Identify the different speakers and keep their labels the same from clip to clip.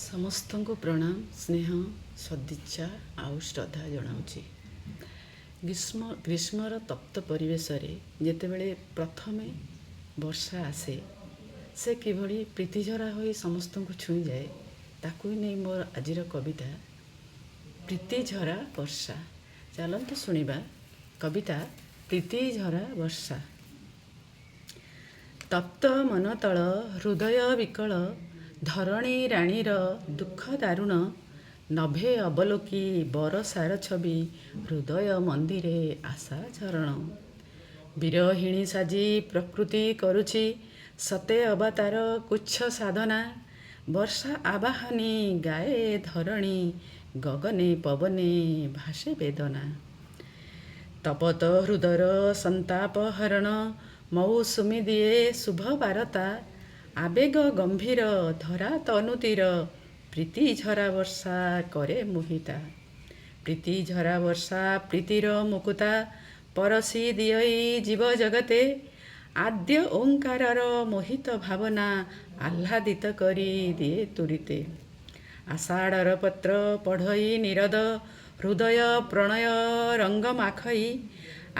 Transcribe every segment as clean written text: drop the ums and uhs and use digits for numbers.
Speaker 1: ସମସ୍ତଙ୍କୁ ପ୍ରଣାମ, ସ୍ନେହ, ସଦିଚ୍ଛା ଆଉ ଶ୍ରଦ୍ଧା ଜଣାଉଛି। ଗ୍ରୀଷ୍ମର ତପ୍ତ ପରିବେଶରେ ଯେତେବେଳେ ପ୍ରଥମେ ବର୍ଷା ଆସେ, ସେ କିଭଳି ପ୍ରୀତିଝରା ହୋଇ ସମସ୍ତଙ୍କୁ ଛୁଇଁଯାଏ, ତାକୁ ନେଇ ମୋର ଆଜିର କବିତା ପ୍ରୀତିଝରା ବର୍ଷା। ଚାଲନ୍ତୁ ଶୁଣିବା କବିତା ପ୍ରୀତିଝରା ବର୍ଷା। ତପ୍ତ ମନତଳ ହୃଦୟ ବିକଳ, ଧରଣୀ ରାଣୀର ଦୁଃଖ ଦାରୁଣ, ନଭେ ଅବଲୋକି ବରଷାର ଛବି, ହୃଦୟ ମନ୍ଦିରେ ଆଶା ଝରଣ। ବିରହିଣୀ ସାଜି ପ୍ରକୃତି କରୁଛି, ସତେ ଅବା ତାର କୁଚ୍ଛ ସାଧନା। ବର୍ଷା ଆବାହନୀ ଗାଏ ଧରଣୀ, ଗଗନେ ପବନେ ଭାସେ ବେଦନା। ତପତ ହୃଦର ସନ୍ତାପ ହରଣ, ମୌସୁମୀ ଦିଏ ଶୁଭ ବାରତା। ଆବେଗ ଗମ୍ଭୀର ଧରା ତନୁତୀର, ପ୍ରୀତିଝରା ବର୍ଷା କରେ ମୋହିତା। ପ୍ରୀତିଝରା ବର୍ଷା ପ୍ରୀତିର ମୁକୁତା, ପରଶି ଦିଅଇ ଜୀବ ଜଗତେ। ଆଦ୍ୟ ଓଙ୍କାରର ମୋହିତ ଭାବନା, ଆହ୍ଲାଦିତ କରି ଦିଏ ତୁରିତେ। ଆଷାଢ଼ର ପତ୍ର ପଢ଼ଇ ନିରଦ, ହୃଦୟ ପ୍ରଣୟ ରଙ୍ଗ ମାଖଇ।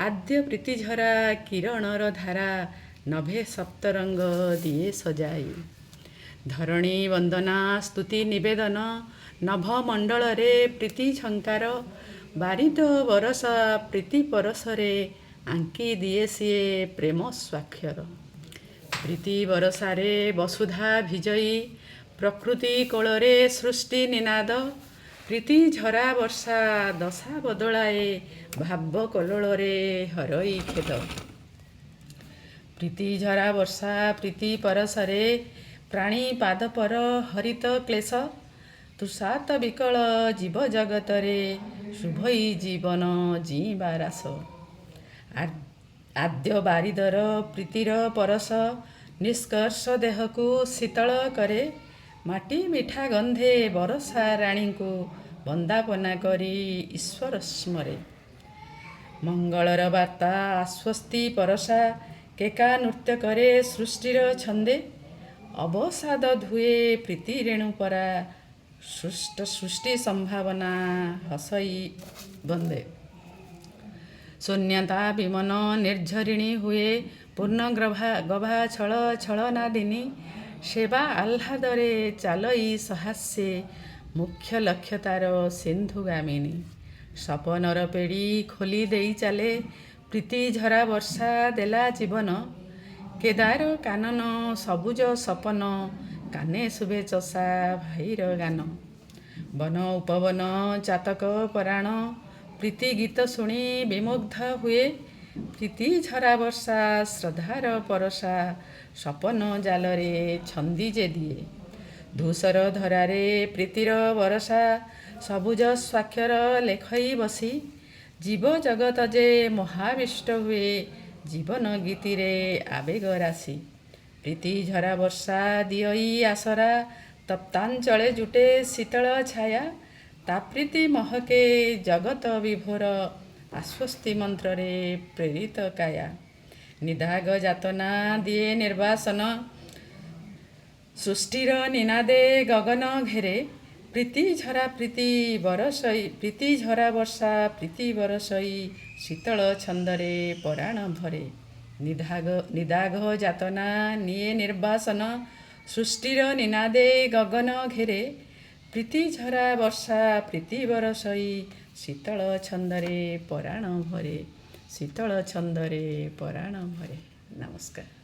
Speaker 1: ଆଦ୍ୟ ପ୍ରୀତିଝରା କିରଣର ଧାରା, ନଭେ ସପ୍ତରଙ୍ଗ ଦିଏ ସଜାଇ। ଧରଣୀ ବନ୍ଦନା ସ୍ତୁତି ନିବେଦନ, ନଭମଣ୍ଡଳରେ ପ୍ରୀତି ଝଙ୍କାର। ବାରିଦ ବରଷା ପ୍ରୀତି ପରଶରେ, ଆଙ୍କି ଦିଏ ସିଏ ପ୍ରେମ ସ୍ୱାକ୍ଷର। ପ୍ରୀତି ବରଷାରେ ବସୁଧା ଭିଜଇ, ପ୍ରକୃତି କୋଳରେ ସୃଷ୍ଟି ନିନାଦ। ପ୍ରୀତିଝରା ବର୍ଷା ଦଶା ବଦଳାଏ, ଭାବ କଲ୍ଲୋଳରେ ହରଇ ଖେଦ। ପ୍ରୀତିଝରା ବର୍ଷା ପ୍ରୀତି ପରଶରେ, ପ୍ରାଣୀ ପାଦପର ହରିତ କ୍ଲେଶ। ତୃଷାର୍ତ୍ତ ବିକଳ ଜୀବ ଜଗତରେ, ଶୁଭଇ ଜୀବନ ଜୀଇବା ରାସ। ଆଦ୍ୟ ବାରିଦର ପ୍ରୀତିର ପରଶ, ନିଷ୍କର୍ଷ ଦେହକୁ ଶୀତଳ କରେ। ମାଟି ମିଠା ଗନ୍ଧେ ବରଷା ରାଣୀଙ୍କୁ, ବନ୍ଦାପନା କରି ଈଶ୍ୱର ସ୍ମରେ। ମଙ୍ଗଳର ବାର୍ତ୍ତା ଆଶ୍ୱସ୍ତି ପରଶା, କେକା ନୃତ୍ୟ କରେ ସୃଷ୍ଟିର ଛନ୍ଦେ। ଅବସାଦ ଧୁଏ ପ୍ରୀତି ରେଣୁ ପରା, ସୃଷ୍ଟି ସମ୍ଭାବନା ହସଇ ବନ୍ଦେ। ଶୂନ୍ୟତା ବିମନ ନିର୍ଝରିଣୀ ହୁଏ, ପୂର୍ଣ୍ଣ ଗଭା ଛଳ ଛଳନାଦିନୀ। ସେବା ଆହ୍ଲାଦରେ ଚାଲଇ ସହାସ୍ୟେ, ମୁଖ୍ୟ ଲକ୍ଷ୍ୟ ତାର ସିନ୍ଧୁଗାମିନୀ। ସପନର ପେଡ଼ି ଖୋଲି ଦେଇ ଚାଲେ, ପ୍ରୀତିଝରା ବର୍ଷା ଦେଲା ଜୀବନ। କେଦାର କାନନ ସବୁଜ ସପନ, କାନେ ଶୁଭେ ଚଷା ଭାଇର ଗାନ। ବନ ଉପବନ ଚାତକ ପରାଣ, ପ୍ରୀତି ଗୀତ ଶୁଣି ବିମୁଗ୍ଧ ହୁଏ। ପ୍ରୀତିଝରା ବର୍ଷା ଶ୍ରଦ୍ଧାର ପରଶା, ସପନ ଜାଲରେ ଛନ୍ଦି ଯେ ଦିଏ। ଧୂସର ଧରାରେ ପ୍ରୀତିର ବରଷା, ସବୁଜ ସ୍ୱାକ୍ଷର ଲେଖଇ ବସି। ଜୀବ ଜଗତ ଯେ ମୋହାବିଷ୍ଟ ହୁଏ, ଜୀବନ ଗୀତିରେ ଆବେଗ ରାଶି। ପ୍ରୀତିଝରା ବର୍ଷା ଦିଅଇ ଆସରା, ତପ୍ତାଞ୍ଚଳେ ଜୁଟେ ଶୀତଳ ଛାୟା। ତା ପ୍ରୀତି ମହକେ ଜଗତ ବିଭୋର, ଆଶ୍ୱସ୍ତି ମନ୍ତ୍ରରେ ପ୍ରେରିତ କାୟା। ନିଦାଘ ଯାତନା ଦିଏ ନିର୍ବାସନ, ସୃଷ୍ଟିର ନିନାଦେ ଗଗନ ଘେରେ। ପ୍ରୀତିଝରା ବର୍ଷା ପ୍ରୀତି ବରଷଇ, ଶୀତଳ ଛନ୍ଦରେ ପରାଣ ଭରେ। ନିଦାଘ ଯାତନା ନିଏ ନିର୍ବାସନ, ସୃଷ୍ଟିର ନିନାଦେ ଗଗନ ଘେରେ। ପ୍ରୀତିଝରା ବର୍ଷା ପ୍ରୀତି ବରଷଇ, ଶୀତଳ ଛନ୍ଦରେ ପରାଣ ଭରେ। ଶୀତଳ ଛନ୍ଦରେ ପରାଣ ଭରେ। ନମସ୍କାର।